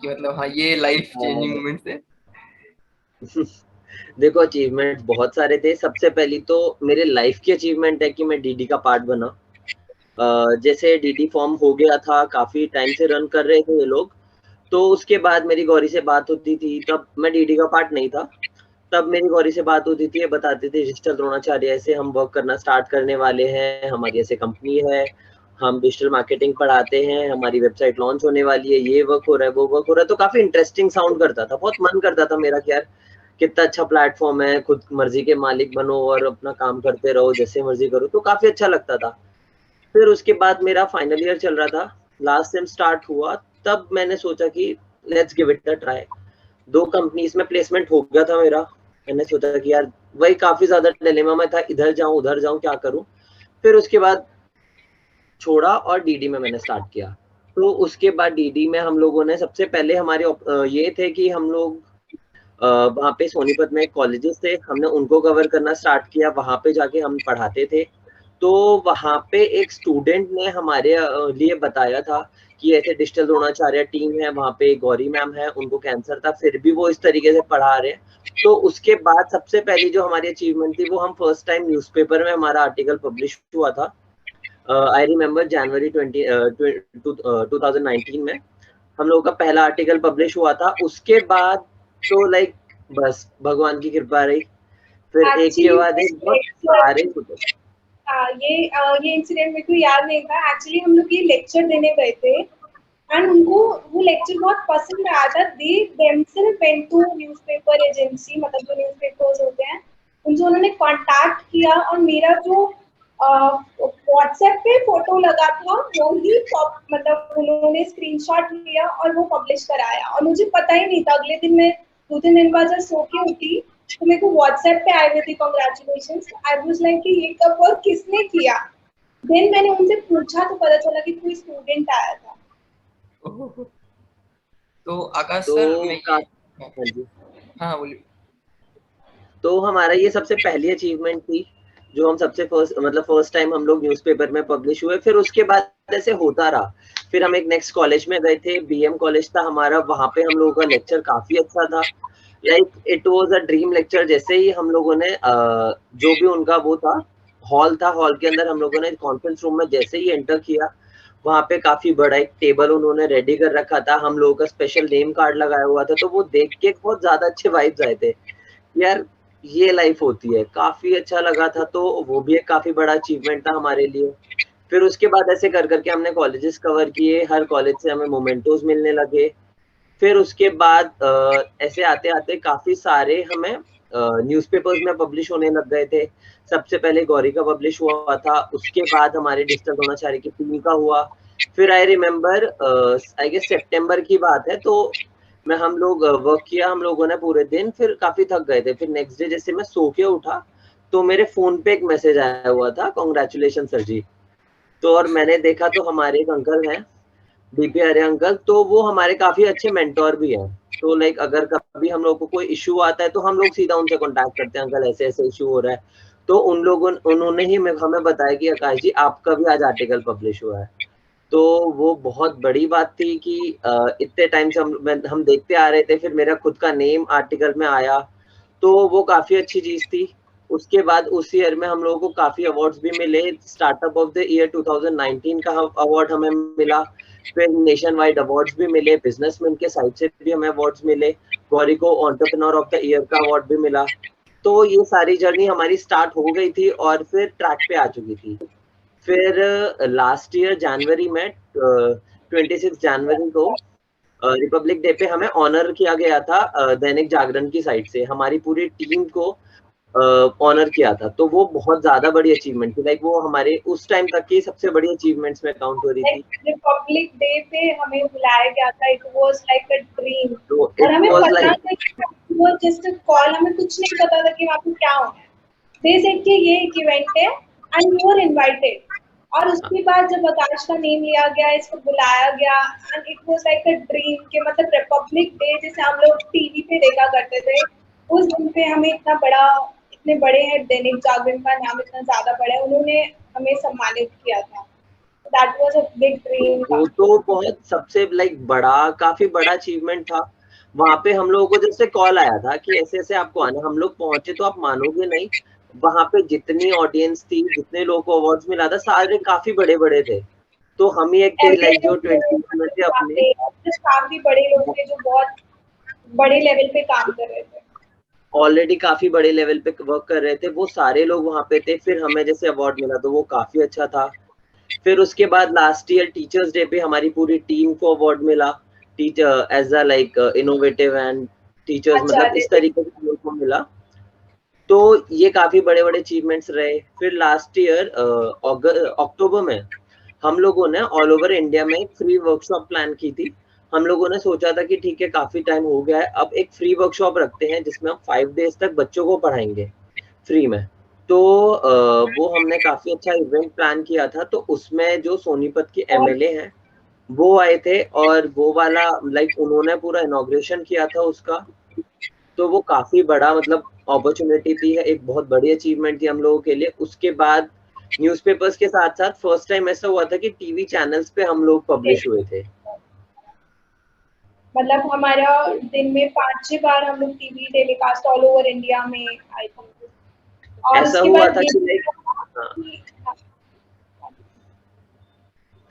A: कि मतलब हाँ ये लाइफ चेंजिंग मोमेंट्स थे।
C: देखो अचीवमेंट बहुत सारे थे। सबसे पहली तो मेरे लाइफ की अचीवमेंट है कि मैं डीडी का पार्ट बना। जैसे डीडी फॉर्म हो गया था, काफी टाइम से रन कर रहे थे ये लोग, तो उसके बाद मेरी गौरी से बात होती थी। तब मैं डीडी का पार्ट नहीं था, तब मेरी गौरी से बात होती थी, ये बताते थे डिजिटल द्रोणाचार्य ऐसे हम वर्क करना स्टार्ट करने वाले हैं, हमारी ऐसे कंपनी है, हम डिजिटल मार्केटिंग पढ़ाते हैं, हमारी वेबसाइट लॉन्च होने वाली है, ये वर्क हो रहा है, वो वर्क हो रहा है। तो काफी इंटरेस्टिंग साउंड करता था, बहुत मन करता था मेरा कि यार कितना अच्छा प्लेटफॉर्म है, खुद मर्जी के मालिक बनो और अपना काम करते रहो, जैसे मर्जी करो, तो काफी अच्छा लगता था। फिर उसके बाद मेरा फाइनल ईयर चल रहा था, लास्ट सेम स्टार्ट हुआ, तब मैंने सोचा कि let's give it a try. 2 companies में प्लेसमेंट हो गया था मेरा। मैंने सोचा कि यार वही काफी ज्यादा डिलेमा में था, इधर जाऊं उधर जाऊं क्या करूं। फिर उसके बाद छोड़ा और डीडी में मैंने स्टार्ट किया। तो उसके बाद डीडी में हम लोगों ने सबसे पहले हमारे ये थे कि हम लोग वहाँ पे सोनीपत में कॉलेजेस थे, हमने उनको कवर करना स्टार्ट किया, वहाँ पे जाके हम पढ़ाते थे। तो वहाँ पे एक स्टूडेंट ने हमारे लिए बताया था कि ऐसे डिजिटल द्रोणाचार्य टीम है, वहाँ पे गौरी मैम है, उनको कैंसर था, फिर भी वो इस तरीके से पढ़ा रहे हैं। तो उसके बाद सबसे पहली जो हमारी अचीवमेंट थी, वो हम फर्स्ट टाइम न्यूज़पेपर में हमारा आर्टिकल पब्लिश हुआ था। आई रिमेम्बर जनवरी 2019 में हम लोगों का पहला आर्टिकल पब्लिश हुआ था। उसके बाद तो लाइक बस भगवान की कृपा रही, फिर एक के बाद एक बहुत सारे
B: ये इंसिडेंट मेरे को याद नहीं था। एक्चुअली हम लोग ये लेक्चर देने गए थे एंड उनको वो लेक्चर बहुत पसंद आया था। They themselves went to newspaper agency, मतलब जो न्यूज़पेपर्स होते हैं उनसे उन्होंने कांटेक्ट किया और मेरा जो व्हाट्सएप पे फोटो लगा था वो ही मतलब उन्होंने स्क्रीनशॉट लिया और वो पब्लिश कराया। और मुझे पता ही नहीं था, अगले दिन मैं 2-3 दिन बाद जब सो के उठी तो मेरे को व्हाट्सएप पे आए हुए थे कांग्रेचुलेशंस। आई वाज लाइक कि ये कब और किसने किया। देन मैंने उनसे पूछा तो पता चला कि कोई स्टूडेंट आया था।
A: तो आकाश
C: तो
A: सर मैं ये
C: हाँ जी,
A: हाँ बोलिए।
C: तो हमारा ये सबसे पहली अचीवमेंट थी जो हम सबसे फर्स्ट टाइम हम लोग न्यूज़पेपर में पब्लिश हुए। फिर उसके बाद ऐसे होता रहा। फिर हम एक नेक्स्ट कॉलेज में गए थे, बीएम कॉलेज था हमारा, वहाँ पे हम लोगों का लेक्चर काफी अच्छा था। Like it was a dream lecture. जैसे ही हम लोगों ने जो भी उनका वो था, हॉल था, हॉल के अंदर हम लोगों ने कॉन्फ्रेंस रूम में जैसे ही एंटर किया, वहाँ पे काफी बड़ा एक टेबल उन्होंने रेडी कर रखा था, हम लोगों का स्पेशल नेम कार्ड लगाया हुआ था। तो वो देख के बहुत ज्यादा अच्छे वाइब्स आए थे, यार ये लाइफ होती है, काफी अच्छा लगा था। तो वो भी एक काफी बड़ा अचीवमेंट था हमारे लिए। फिर उसके बाद ऐसे कर करके हमने कॉलेजेस कवर किए, हर कॉलेज से हमें मोमेंटोज मिलने लगे। फिर उसके बाद ऐसे आते आते काफी सारे हमें न्यूज़पेपर्स में पब्लिश होने लग गए थे। सबसे पहले गौरी का पब्लिश हुआ था, उसके बाद हमारे डिजिटल द्रोणाचार्य की टीम का हुआ। फिर आई रिमेम्बर आई गेस सितंबर की बात है, तो मैं हम लोग वर्क किया हम लोगों ने पूरे दिन, फिर काफी थक गए थे। फिर नेक्स्ट डे जैसे मैं सो के उठा तो मेरे फोन पे एक मैसेज आया हुआ था, कांग्रेचुलेशन सर जी। तो और मैंने देखा तो हमारे एक अंकल हैं, बीपी आर्य अंकल, तो वो हमारे काफी अच्छे मेंटोर भी हैं। तो लाइक अगर कभी हम लोग को कोई इशू आता है तो हम लोग सीधा उनसे कांटेक्ट करते हैं, अंकल ऐसे ऐसे इशू हो रहा है। तो उन्होंने ही हमें बताया कि आकाश जी आपका भी आज आर्टिकल पब्लिश हुआ है। तो वो बहुत बड़ी बात थी कि इतने टाइम से हम देखते आ रहे थे, फिर मेरा खुद का नेम आर्टिकल में आया, तो वो काफी अच्छी चीज थी। उसके बाद उस ईयर में हम लोगों को काफी अवार्ड्स भी मिले। स्टार्टअप ऑफ द ईयर 2019 का अवार्ड हमें मिला, फिर नेशन वाइड अवार्ड्स भी मिले, बिजनेसमैन के साइड से भी हमें अवार्ड्स मिले, गौरी को एंटरप्रेन्योर ऑफ द ईयर का अवार्ड भी मिला। तो ये सारी जर्नी हमारी स्टार्ट हो गई थी और फिर ट्रैक पे आ चुकी थी। फिर लास्ट ईयर जनवरी में 26 जनवरी को रिपब्लिक डे पे हमें ऑनर किया गया था दैनिक जागरण की साइड से, हमारी पूरी टीम को ऑनर किया था। तो वो बहुत ज्यादा बड़ी अचीवमेंट थी, लाइक वो हमारे उस टाइम तक की सबसे बड़ी अचीवमेंट्स में काउंट हो रही थी।
B: रिपब्लिक डे पे हमें बुलाया गया था, it was like a dream.
C: तो
B: और
C: इट
B: हमें
C: वाज
B: पता
C: लाइक
B: था कि वो जस्ट अ कॉल, हमें कुछ नहीं पता था कि वहाँ पे क्या होना है। दे सेड कि ये एक इवेंट है एंड यू आर इनवाइटेड। और उसके बाद जब आकाश का नेम लिया गया, इसको बुलाया गया and it was like a dream कि मतलब रिपब्लिक डे जैसे हम लोग टीवी पे देखा करते थे, उस दिन पे हमें इतना बड़ा, इतने बड़े हैं, दैनिक जागरण का नाम इतना ज्यादा बड़ा है, उन्होंने हमें सम्मानित किया था। That was a big dream.
C: वो तो बहुत सबसे लाइक बड़ा, काफी बड़ा अचीवमेंट था। वहां पे हम लोगों को जैसे कॉल आया था कि ऐसे ऐसे आपको आना, हम लोग पहुंचे तो आप मानोगे नहीं, वहां पे जितनी ऑडियंस थी, जितने लोगों को अवार्ड्स मिला था, सारे काफी बड़े बड़े थे। तो हम ही एक थे लाइक जो 20 में थे अपने,
B: काफी बड़े लोग थे जो बहुत बड़े लेवल पे काम कर रहे थे,
C: ऑलरेडी काफी बड़े लेवल पे वर्क कर रहे थे, वो सारे लोग वहां पे थे। फिर हमें जैसे अवार्ड मिला तो वो काफी अच्छा था। फिर उसके बाद लास्ट ईयर टीचर्स डे पे हमारी पूरी टीम को अवार्ड मिला, teacher as a like innovative and teachers,
B: अच्छा,
C: मतलब इस तरीके से हम लोग को मिला। तो ये काफी बड़े बड़े अचीवमेंट्स रहे। फिर लास्ट ईयर अक्टूबर में हम लोगों ने ऑल ओवर इंडिया में एक फ्री वर्कशॉप प्लान की थी। हम लोगों ने सोचा था कि ठीक है, काफी टाइम हो गया है, अब एक फ्री वर्कशॉप रखते हैं जिसमें हम 5 डेज तक बच्चों को पढ़ाएंगे फ्री में। तो वो हमने काफी अच्छा इवेंट प्लान किया था। तो उसमें जो सोनीपत के एमएलए हैं वो आए थे, और वो वाला लाइक उन्होंने पूरा इनॉग्रेशन किया था उसका। तो वो काफी बड़ा मतलब अपॉर्चुनिटी थी, है एक बहुत बड़ी अचीवमेंट थी हम लोगों के लिए। उसके बाद न्यूज़पेपर्स के साथ साथ फर्स्ट टाइम ऐसा हुआ था कि टीवी चैनल्स पे हम लोग पब्लिश हुए थे।
B: मतलब हमारा दिन में 5-6 बार हम लोग TV telecast all over India में आए थे। और
C: ऐसा
B: उसके
C: हुआ
B: बाद
C: था
B: ये
C: कि लाइक, हाँ,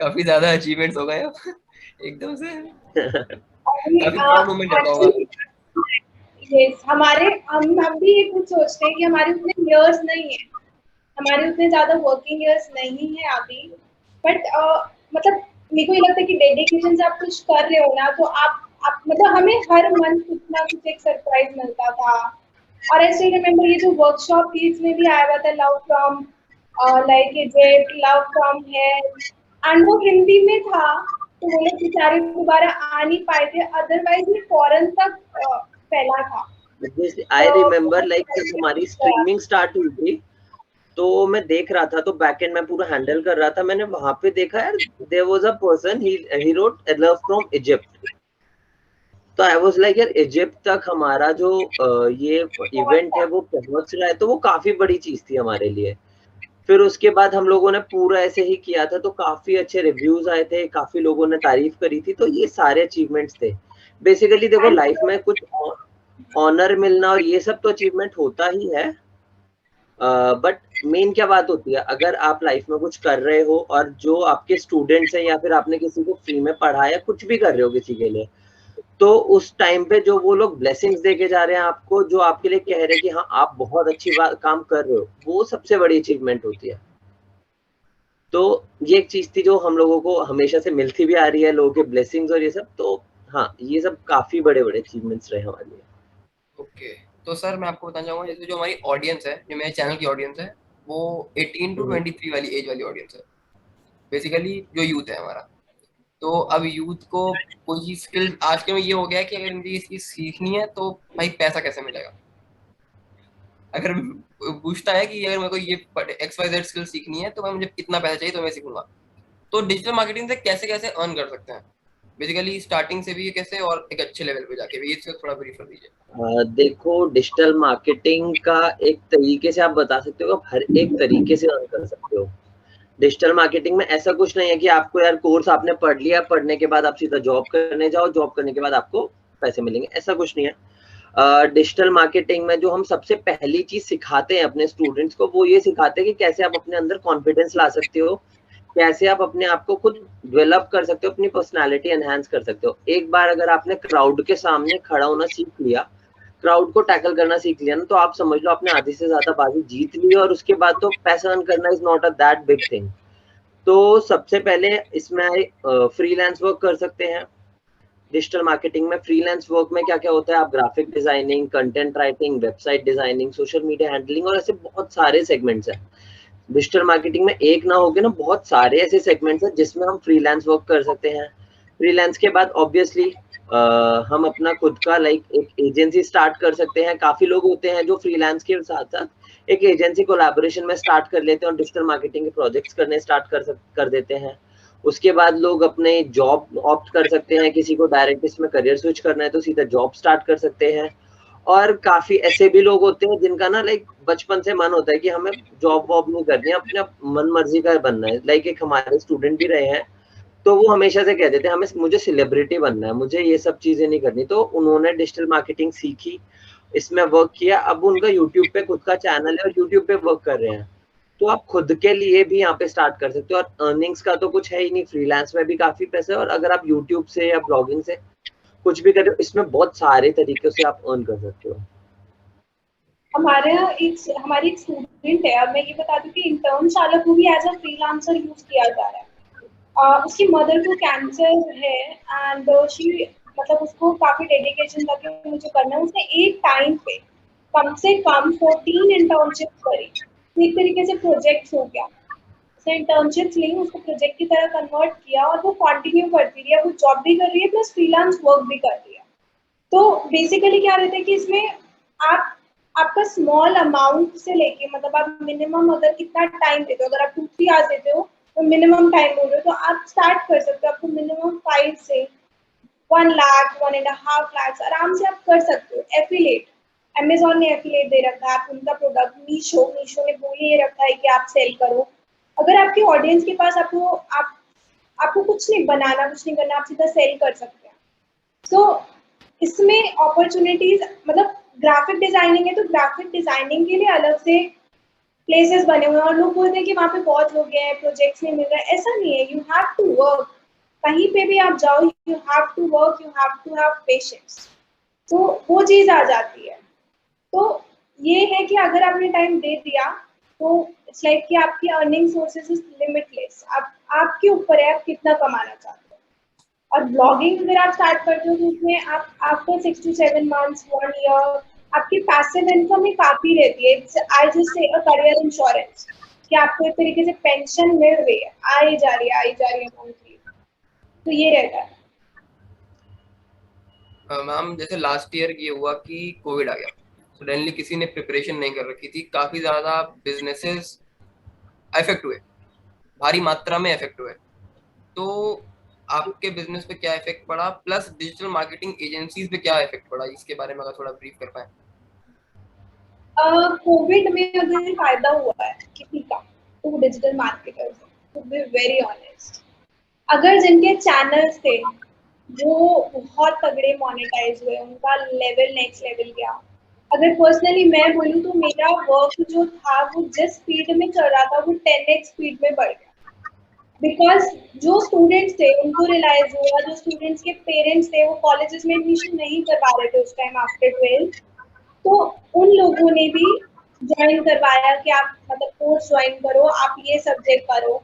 A: काफी ज्यादा अचीवमेंट्स हो गए अब एकदम से।
B: अभी
A: काफी प्राउड मोमेंट रहता होगा।
B: एक्चुअली यस, हम भी ये कुछ सोचते हैं कि हमारे उतने इयर्स नहीं है, हमारे उतने ज्यादा वर्किंग इयर्स नहीं है अभी, बट मतलब मेरे को ये लगता है कि डेडिकेशन से आप कुछ कर रहे हो ना, तो आप मतलब हमें हर मंथ कुछ ना कुछ एक सरप्राइज मिलता था। और आई स्टिल रिमेम्बर ये जो वर्कशॉप थी इसमें भी आया हुआ था love from like Egypt, love from here, and वो हिंदी में था, तो वो लोग बेचारे दोबारा आ नहीं पाए थे, अदरवाइज ये फॉरेन तक फैला था।
C: आई
B: तो
C: रिमेम्बर लाइक जब हमारी स्ट्रीमिंग स्टार्ट हुई थी तो मैं देख रहा था, तो बैकएंड में पूरा हैंडल कर रहा था। मैंने वहां पे देखा यार, there was a person, he wrote love from Egypt. तो आई वाज लाइक यार, इजिप्ट तक हमारा जो ये इवेंट है वो पहुंच रहा है, तो वो काफी बड़ी चीज थी हमारे लिए। फिर उसके बाद हम लोगों ने पूरा ऐसे ही किया था, तो काफी अच्छे रिव्यूज आए थे, काफी लोगों ने तारीफ करी थी। तो ये सारे अचीवमेंट्स थे। बेसिकली देखो, लाइफ में कुछ ऑनर मिलना और ये सब तो अचीवमेंट होता ही है, बट मेन क्या बात होती है, अगर आप लाइफ में कुछ कर रहे हो और जो आपके स्टूडेंट्स हैं या फिर आपने किसी को फ्री में पढ़ाया, कुछ भी कर रहे हो किसी के लिए, तो उस टाइम पे जो वो लोग ब्लेसिंग्स देके जा रहे हैं आपको, जो आपके लिए कह रहे हैं कि हाँ आप बहुत अच्छी बात काम कर रहे हो, वो सबसे बड़ी अचीवमेंट होती है। तो ये एक चीज थी जो हम लोगों को हमेशा से मिलती भी आ रही है, लोगों के ब्लेसिंग्स और ये सब। तो हाँ, ये सब काफी बड़े बड़े अचीवमेंट्स रहे हमारे लिए।
A: ओके, तो सर मैं आपको बताना चाहूंगा, जैसे जो हमारी ऑडियंस है, जो मेरे चैनल की ऑडियंस है, वो 18 टू
C: हम्म।
A: 23 वाली एज वाली ऑडियंस है, बेसिकली जो यूथ है हमारा। तो अब यूथ को कोई चीज स्किल आज के में ये हो गया है कि अगर मुझे इसकी सीखनी है तो भाई पैसा कैसे मिलेगा। अगर पूछता है कि अगर मेरे को ये XYZ स्किल सीखनी है तो भाई मुझे कितना पैसा चाहिए तो मैं सीखूंगा। तो डिजिटल मार्केटिंग से कैसे कैसे अर्न कर सकते हैं, बेसिकली स्टार्टिंग से भी कैसे और एक अच्छे लेवल पे जाके भी, इसको थोड़ा ब्रीफ कर दीजिए।
C: देखो, डिजिटल मार्केटिंग का एक तरीके से आप बता सकते हो, आप हर एक तरीके से अर्न कर सकते हो। डिजिटल मार्केटिंग में ऐसा कुछ नहीं है कि आपको यार कोर्स आपने पढ़ लिया, पढ़ने के बाद आप सीधा जॉब करने जाओ, जॉब करने के बाद आपको पैसे मिलेंगे, ऐसा कुछ नहीं है। डिजिटल मार्केटिंग में जो हम सबसे पहली चीज सिखाते हैं अपने स्टूडेंट्स को, वो ये सिखाते हैं कि कैसे आप अपने अंदर कॉन्फिडेंस ला सकते हो, कैसे आप अपने आप को खुद डेवलप कर सकते हो, अपनी पर्सनालिटी एनहांस कर सकते हो। एक बार अगर आपने क्राउड के सामने खड़ा होना सीख लिया, क्राउड को टैकल करना सीख लिया ना, तो आप समझ लो आपने आधी से ज्यादा बाजी जीत ली, और उसके बाद तो पैसा अर्न करना is not a that big thing. तो सबसे पहले इसमें फ्रीलांस वर्क कर सकते हैं। डिजिटल मार्केटिंग में फ्रीलांस वर्क में क्या क्या होता है, आप graphic designing, content writing, website designing, social media handling, और ऐसे बहुत सारे सेगमेंट्स हैं। डिजिटल मार्केटिंग में एक ना होके ना बहुत सारे ऐसे सेगमेंट्स हैं जिसमें हम फ्रीलांस वर्क कर सकते हैं। फ्रीलांस के बाद ऑब्वियसली हम अपना खुद का लाइक एक एजेंसी स्टार्ट कर सकते हैं। काफी लोग होते हैं जो फ्रीलांस के साथ साथ एक एजेंसी कोलैबोरेशन में स्टार्ट कर लेते हैं और डिजिटल मार्केटिंग के प्रोजेक्ट्स करने स्टार्ट कर देते हैं। उसके बाद लोग अपने जॉब ऑप्ट कर सकते हैं, किसी को डायरेक्ट इसमें करियर स्विच करना है तो सीधा जॉब स्टार्ट कर सकते हैं। और काफी ऐसे भी लोग होते हैं जिनका ना लाइक बचपन से मन होता है कि हमें जॉब वॉब नहीं करनी है, अपने मन मर्जी का बनना है। लाइक एक हमारे स्टूडेंट भी रहे हैं, तो वो हमेशा से कहते थे हमें मुझे सेलिब्रिटी बनना है, मुझे ये सब चीजें नहीं करनी। तो उन्होंने डिजिटल मार्केटिंग सीखी, इसमें वर्क किया, अब उनका यूट्यूब पे खुद का चैनल है और यूट्यूब पे वर्क कर रहे हैं। तो आप खुद के लिए भी यहाँ पे स्टार्ट कर सकते हो। और अर्निंग्स का तो कुछ है ही नहीं, फ्रीलांस में भी काफी पैसे है, और अगर आप यूट्यूब से या ब्लॉगिंग से कुछ भी कर रहे हो, इसमें बहुत सारे तरीके से आप अर्न कर सकते हो।
B: हमारे यहाँ हमारी एक स्टूडेंट है, अब मैं ये बता दूं कि इंटर्न चालक को भी एज अ फ्रीलांसर यूज किया जा रहा है। उसकी मदर को कैंसर है, एंड शी मतलब उसको काफी डेडिकेशन था कि मुझे करना है। उसने एक टाइम पे कम से कम 14 इंटर्नशिप करी। एक तरीके से प्रोजेक्ट हो गया। उसने इंटर्नशिप ली, उसको प्रोजेक्ट की तरह कन्वर्ट किया और वो कंटिन्यू करती रही है। वो जॉब भी कर रही है प्लस फ्रीलांस वर्क भी कर रही है। तो बेसिकली क्या रहता है कि इसमें आप आपका स्मॉल अमाउंट से लेके, मतलब आप मिनिमम अगर कितना टाइम देते हो, अगर आप 2-3 आवर्स देते हो तो मिनिमम टाइम बोल रहे हो, तो आप स्टार्ट कर सकते हो। आपको मिनिमम 5 से 1 लाख 1.5 लाख आराम से आप कर सकते हो। एफिलेट, अमेजोन ने एफिलेट दे रखा है। आप उनका प्रोडक्ट, मीशो ने बोल ये रखा है कि आप सेल करो। अगर आपकी ऑडियंस के पास आपको कुछ नहीं बनाना, कुछ नहीं करना, आप सीधा सेल कर सकते हैं। सो इसमें अपॉर्चुनिटीज, मतलब ग्राफिक डिजाइनिंग है तो ग्राफिक डिजाइनिंग के लिए अलग से प्लेसेस बने हुए हैं और लोग बोलते हैं कि वहाँ पे बहुत लोग हैं, प्रोजेक्ट्स नहीं मिल रहा है। ऐसा नहीं है, यू हैव टू वर्क। कहीं पे भी आप जाओ, you have to work, you have to have patience. तो वो चीज आ जाती है। तो ये है कि अगर आपने टाइम दे दिया तो इट्स लाइक कि आपकी अर्निंग सोर्सेज इज लिमिटलेस। आप आपके ऊपर है आप कितना कमाना चाहते हो। और ब्लॉगिंग अगर आप स्टार्ट करते हो तो उसमें आप आफ्टर 6 to 7 months 1 year आपकी पैसिव इनकम ही काफी रहती है। I just say a career insurance कि आपको एक तरीके से पेंशन मिल रही है, आई जा रही है मंथली। तो ये रहता है।
A: मैम जैसे लास्ट ईयर ये हुआ कि कोविड आ गया, सडनली किसी ने प्रिपरेशन नहीं कर रखी थी, काफी ज्यादा बिजनेसेस अफेक्ट हुए, भारी मात्रा में अफेक्ट हुए। तो आपके बिजनेस पे क्या इफेक्ट पड़ा, प्लस डिजिटल मार्केटिंग एजेंसीज पे क्या इफेक्ट पड़ा, इसके बारे में अगर थोड़ा ब्रीफ कर पाए।
B: कोविड में अगर फायदा हुआ है किसी का तो digital marketers, to be very honest. अगर जिनके चैनल्स थे वो बहुत तगड़े मोनेटाइज हुए, उनका लेवल नेक्स्ट लेवल गया। अगर पर्सनली मैं बोलूँ तो मेरा वर्क जो था वो जिस स्पीड में चल रहा था वो 10x स्पीड में बढ़ गया। बिकॉज जो स्टूडेंट्स थे उनको रियलाइज हुआ, जो स्टूडेंट्स के पेरेंट्स थे वो कॉलेजेस में एडमिशन नहीं करवा रहे थे उस टाइम आफ्टर 12, तो उन लोगों ने भी ज्वाइन करवाया कि आप मतलब कोर्स ज्वाइन करो, आप ये सब्जेक्ट करो।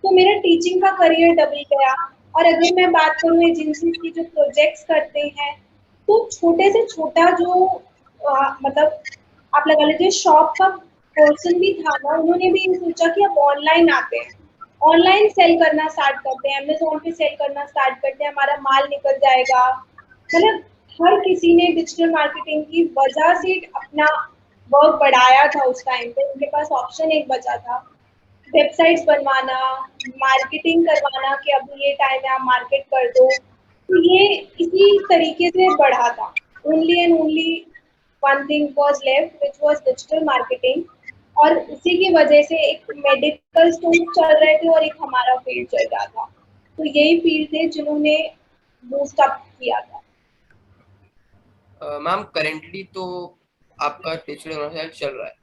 B: तो मेरा टीचिंग का करियर डबल गया। और अगर मैं बात करूँ एजेंसी की जो प्रोजेक्ट्स करते हैं, तो छोटे से छोटा जो मतलब आप लगा लीजिए शॉप का पर्सन भी था ना, उन्होंने भी ये सोचा कि अब ऑनलाइन आते हैं, ऑनलाइन सेल करना स्टार्ट करते हैं, अमेजोन पे सेल करना स्टार्ट करते हैं, हमारा माल निकल जाएगा। मतलब हर किसी ने डिजिटल मार्केटिंग की वजह से अपना वर्क बढ़ाया था। उस टाइम पे उनके पास ऑप्शन एक बचा था, वेबसाइट्स बनवाना, मार्केटिंग करवाना कि अभी ये टाइम है आप मार्केट कर दो। तो ये इसी तरीके से बढ़ा था। Only and only one thing was left which was digital marketing. और उसी की वजह से एक मेडिकल स्टोर चल रहे थे और एक हमारा फील्ड चल रहा था। तो यही फील्ड थे जिन्होंने बूस्ट अप किया था।
A: मैम करेंटली तो आपका डिजिटल चल रहा है,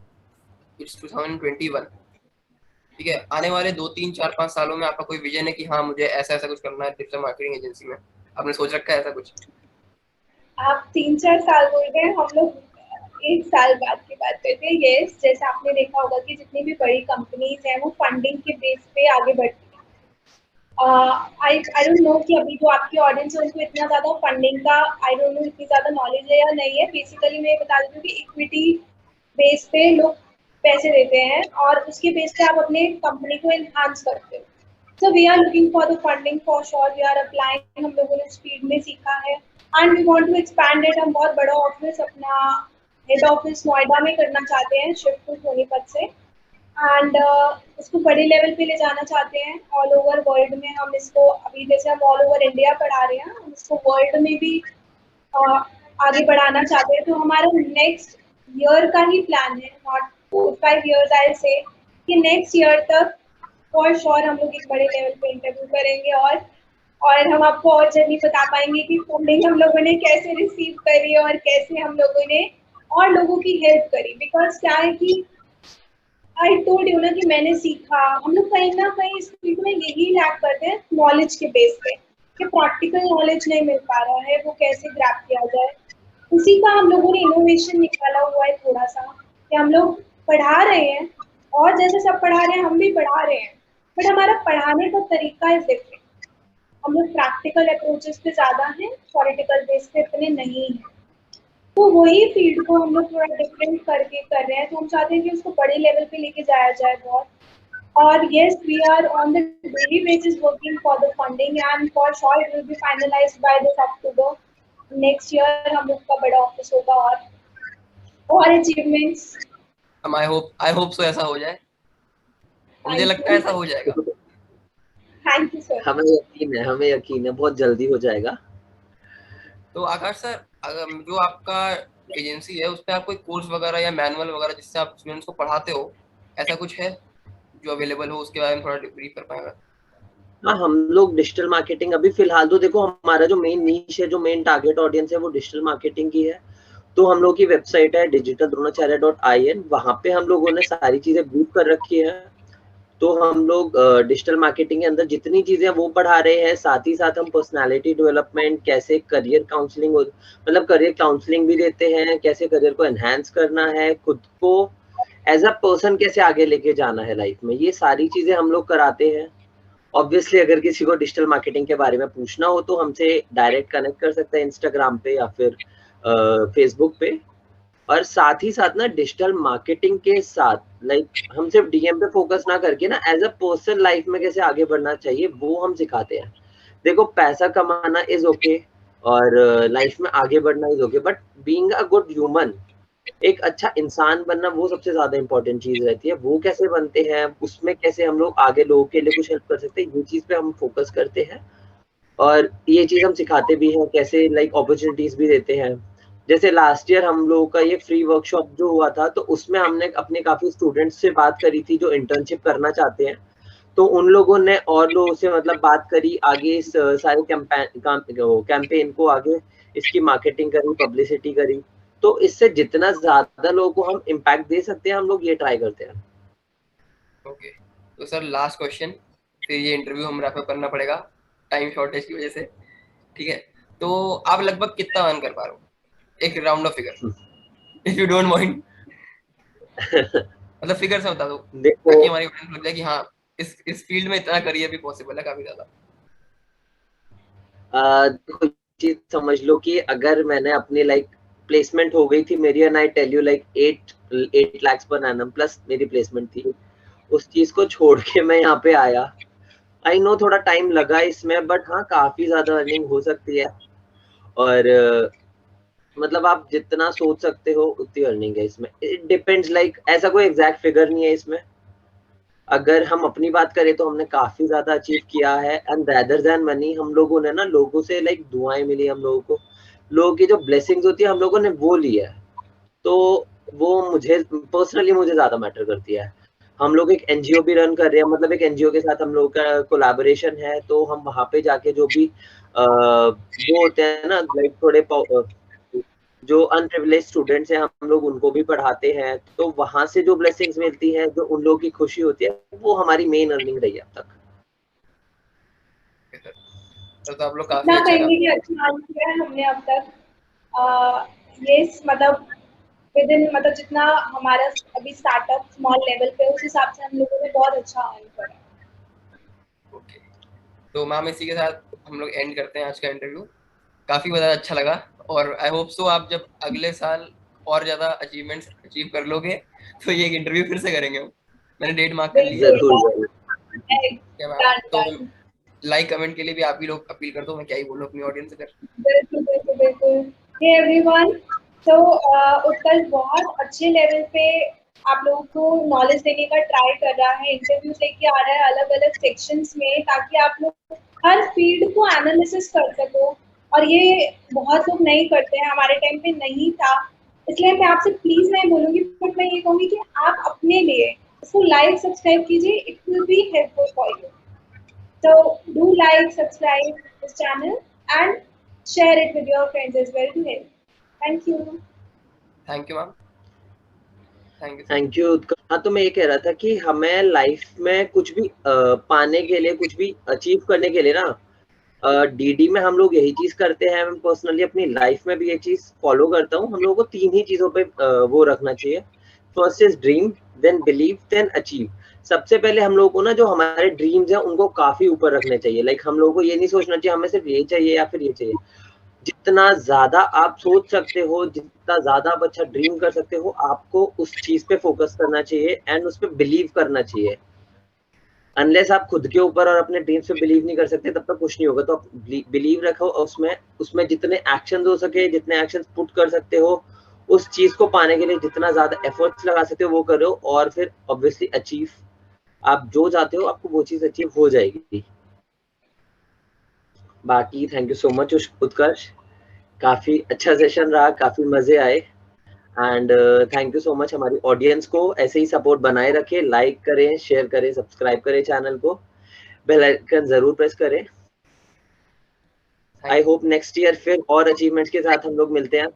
A: इट्स 2021, ठीक है। आने वाले 2 3 4 5 सालों में आपका कोई विजन है कि हाँ मुझे ऐसा ऐसा कुछ करना है डिजिटल मार्केटिंग एजेंसी में, आपने सोच रखा है ऐसा कुछ?
B: आप 3-4 साल बोल रहे हैं, हम लोग 1 साल बाद की बात करते हैं। यस, जैसे आपने देखा होगा कि जितनी भी बड़ी कंपनीज हैं वो फंडिंग के बेस पे आगे बढ़ती हैं। आई डोंट नो कि अभी जो आपकी ऑडियंस है उनको इतना ज़्यादा फंडिंग का आई डोंट नो इतनी ज़्यादा नॉलेज है या नहीं है। बेसिकली मैं ये बता देती हूँ कि इक्विटी बेस पे लोग पैसे देते हैं और उसके बेस पे आप अपने कंपनी को एनहांस करते हो। So we are looking for the funding for sure, we are applying. हम लोगों ने स्पीड में सीखा है and we want to expand it. हम बहुत बड़ा ऑफिस अपना हेड ऑफिस नोएडा में करना चाहते हैं, शिफ्ट टू सोनीपत से। एंड उसको बड़े लेवल पे ले जाना चाहते हैं ऑल ओवर वर्ल्ड में। हम इसको अभी जैसे हम ऑल ओवर इंडिया पढ़ा रहे हैं, हम इसको वर्ल्ड में भी आगे बढ़ाना चाहते हैं। तो हमारा नेक्स्ट ईयर का ही प्लान है, नॉट 4-5 years आई से, कि नेक्स्ट ईयर तक फॉर श्योर हम लोग एक बड़े लेवल पे इंटरव्यू करेंगे और हम आपको और जल्दी बता पाएंगे कि फंडिंग हम लोगों ने कैसे रिसीव करी और कैसे हम लोगों ने और लोगों की हेल्प करी। बिकॉज क्या है कि आई टोल्ड यू ना कि मैंने सीखा, हम लोग कहीं ना कहीं इस फील्ड में यही लैक करते हैं नॉलेज के बेस पे कि प्रैक्टिकल नॉलेज नहीं मिल पा रहा है, वो कैसे ग्रैब किया जाए। उसी का हम लोगों ने इनोवेशन निकाला हुआ है थोड़ा सा कि हम लोग पढ़ा रहे हैं और जैसे सब पढ़ा रहे हैं हम भी पढ़ा रहे हैं, बट हमारा पढ़ाने का तरीका इज डिफरेंट। हम लोग प्रैक्टिकल अप्रोचेस पे ज़्यादा हैं, थ्योरेटिकल बेस पे इतने नहीं हैं। तो वही फील्ड को हम लोग थोड़ा डिफरेंट करके कर रहे हैं, तो हम चाहते हैं कि उसको बड़े लेवल पे लेके जाया जाए बहुत। और yes, we are on the daily basis working for the funding and for sure it will be finalized by this October. Next year हम लोग का बड़ा ऑफिस होगा और achievements.
A: आई होप सो ऐसा हो जाए, मुझे लगता है ऐसा हो जाएगा।
B: Thank you sir.
C: हमें यकीन है बहुत जल्दी हो जाएगा।
A: तो आकाश सर, अगर जो आपका एजेंसी है उस पे आप कोई कोर्स वगैरह या मैनुअल वगैरह जिससे आप स्टूडेंट्स को पढ़ाते हो, ऐसा कुछ है जो अवेलेबल हो, उसके बारे में थोड़ा ब्रीफ कर पाएगा?
C: हाँ, हम लोग डिजिटल मार्केटिंग अभी फिलहाल तो देखो हमारा जो मेन नीश है, जो मेन टारगेट ऑडियंस है वो डिजिटल मार्केटिंग की है। तो हम लोग की वेबसाइट है digitalDronacharia.in, वहाँ पे हम लोगों ने सारी चीजें ब्रीफ कर रखी है। तो हम लोग डिजिटल मार्केटिंग के अंदर जितनी चीजें वो पढ़ा रहे हैं, साथ ही साथ हम पर्सनालिटी डेवलपमेंट, कैसे करियर काउंसलिंग, मतलब करियर काउंसलिंग भी देते हैं, कैसे करियर को एनहांस करना है, खुद को एज अ पर्सन कैसे आगे लेके जाना है लाइफ में, ये सारी चीजें हम लोग कराते हैं। ऑब्वियसली अगर किसी को डिजिटल मार्केटिंग के बारे में पूछना हो तो हमसे डायरेक्ट कनेक्ट कर सकते हैं इंस्टाग्राम पे या फिर फेसबुक पे। और साथ ही साथ ना डिजिटल मार्केटिंग के साथ हम सिर्फ डीएम पे फोकस ना करके ना एज अ पर्सन लाइफ में कैसे आगे बढ़ना चाहिए वो हम सिखाते हैं। देखो पैसा कमाना इज ओके और लाइफ में आगे बढ़ना is okay, but being a good human, एक अच्छा इंसान बनना वो सबसे ज्यादा इंपॉर्टेंट चीज रहती है। वो कैसे बनते हैं, उसमें कैसे हम लोग आगे लोगों के लिए कुछ हेल्प कर सकते हैं, ये चीज पे हम फोकस करते हैं। और ये चीज हम सिखाते भी हैं, कैसे अपॉर्चुनिटीज भी देते हैं। जैसे लास्ट ईयर हम लोगों का ये फ्री वर्कशॉप जो हुआ था, तो उसमें हमने अपने काफी स्टूडेंट्स से बात करी थी जो इंटर्नशिप करना चाहते हैं। तो उन लोगों ने और लोगों से बात करी, आगे इस सारे कैंपेन को आगे इसकी मार्केटिंग करी, पब्लिसिटी करी। तो इससे जितना ज्यादा लोगों को हम इम्पैक्ट दे सकते हैं, हम लोग ये ट्राई करते हैं।
A: ओके, तो सर लास्ट क्वेश्चन, फिर ये इंटरव्यू हम रैप अप करना पड़ेगा टाइम शॉर्टेज की वजह से, ठीक है? तो आप लगभग कितना अर्न कर पा रहे हो, एक round of figure, if you don't mind, मतलब फिगर से बता दो
C: देखो
A: ताकि हमारी ऑडियंस लग जाए कि हाँ इस फील्ड में इतना करियर भी पॉसिबल है काफी ज्यादा।
C: देखो चीज समझ लो कि अगर मैंने अपनी प्लेसमेंट हो गई थी मेरी, and I tell you 8 lakh per annum plus मेरी प्लेसमेंट थी, उस चीज को छोड़ के मैं यहाँ पे आया। आई नो थोड़ा टाइम लगा इसमें, बट हाँ काफी ज्यादा अर्निंग हो सकती है। और मतलब आप जितना सोच सकते हो उतनी अर्निंग है इसमें। इट डिपेंड्स, ऐसा कोई एग्जैक्ट फिगर नहीं है इसमें। अगर हम अपनी बात करें तो हमने काफी ज्यादा अचीव किया है, एंड रेदर देन मनी हम लोगों ने ना लोगों से दुआएं मिली, हम लोगों को लोगों की जो ब्लेसिंग्स होती है हम लोगों ने वो ली है। तो वो मुझे पर्सनली मुझे ज्यादा मैटर करती है। हम लोग एक एनजीओ भी रन कर रहे हैं, मतलब एक एनजीओ के साथ हम लोग का कोलैबोरेशन है। तो हम वहां पे जाके जो भी वो होते हैं ना थोड़े जो अनप्रिविलेज्ड स्टूडेंट्स हैं, हम लोग उनको भी पढ़ाते हैं। तो वहां से जो ब्लेसिंग्स मिलती है, जो उन लोगों की खुशी होती है, वो हमारी मेन अर्निंग रही है अब तक।
A: तो आप लोग काफी
B: इतना
A: अच्छा
B: कहेंगे कि अच्छा काम किया है हमने अब तक। ये मतलब विद इन, मतलब जितना हमारा अभी स्टार्टअप स्मॉल लेवल पे, उस हिसाब से हम लोगों ने बहुत अच्छा अर्न करा।
A: ओके, तो मैम इसी के साथ हम लोग एंड करते हैं आज का इंटरव्यू। काफी ज्यादा अच्छा लगा, और आई होप सो आप जब अगले साल और ज्यादा अचीवमेंट्स अचीव कर लोगे तो ये एक इंटरव्यू फिर से करेंगे हम। मैंने डेट मार्क कर ली है।
C: जरूर जरूर।
A: क्या मैम, तो लाइक कमेंट के लिए भी आप ही लोग अपील कर दो, मैं क्या ही बोलूं अपनी ऑडियंस से।
B: बिल्कुल बिल्कुल बिल्कुल। हे एवरीवन, तो उत्कर्ष बहुत अच्छे लेवल पे आप लोगों को नॉलेज देने का ट्राई कर रहा है, इंटरव्यूज लेके आ रहा है अलग अलग सेक्शंस में, ताकि आप लोग हर फील्ड को एनालिसिस कर सको। और ये बहुत लोग नहीं करते हैं, हमारे टाइम पे नहीं था, इसलिए मैं आपसे प्लीज नहीं बोलूंगी, बट मैं ये कहूंगी कि आप अपने लिए इसको लाइक सब्सक्राइब कीजिए, it will be helpful for you. So do like, subscribe this channel and share it with your friends as well to help. Thank you.
A: Thank you ma'am,
C: thank you. हाँ, तो मैं ये कह रहा था कि हमें लाइफ में कुछ भी पाने के लिए, कुछ भी अचीव करने के लिए ना डीडी में हम लोग यही चीज करते हैं। मैं पर्सनली अपनी लाइफ में भी ये चीज फॉलो करता हूँ। हम लोगों को 3 ही चीजों पे वो रखना चाहिए। First is dream, then believe, then achieve. सबसे पहले हम लोगों को ना जो हमारे ड्रीम्स हैं उनको काफी ऊपर रखने चाहिए। लाइक हम लोगों को ये नहीं सोचना चाहिए हमें सिर्फ ये चाहिए या फिर ये चाहिए। जितना ज्यादा आप सोच सकते हो, जितना ज्यादा आप अच्छा ड्रीम कर सकते हो, आपको उस चीज पे फोकस करना चाहिए एंड उस पे बिलीव करना चाहिए। अनलेस आप खुद के ऊपर और अपने ड्रीम्स पे बिलीव नहीं कर सकते तब तक कुछ नहीं होगा। तो आप बिलीव रखो उसमें, उसमें जितने एक्शन हो सके, जितने एक्शन पुट कर सकते हो, उस चीज को पाने के लिए जितना ज्यादा एफर्ट्स लगा सकते हो वो करो, और फिर ऑब्वियसली अचीव, आप जो चाहते हो आपको वो चीज अचीव हो जाएगी। बाकी थैंक यू सो मच उत्कर्ष, काफी अच्छा सेशन रहा, काफी मजे आए। And thank you so much. हमारी ऑडियंस को ऐसे ही सपोर्ट बनाए रखें, लाइक करें, शेयर करें, सब्सक्राइब करें चैनल को, बेल आइकन जरूर प्रेस करें। आई होप नेक्स्ट ईयर फिर और अचीवमेंट्स के साथ हम लोग मिलते हैं।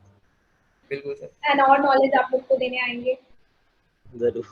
A: बिल्कुल सर।
B: एंड और नॉलेज आप लोग को देने आएंगे
C: जरूर।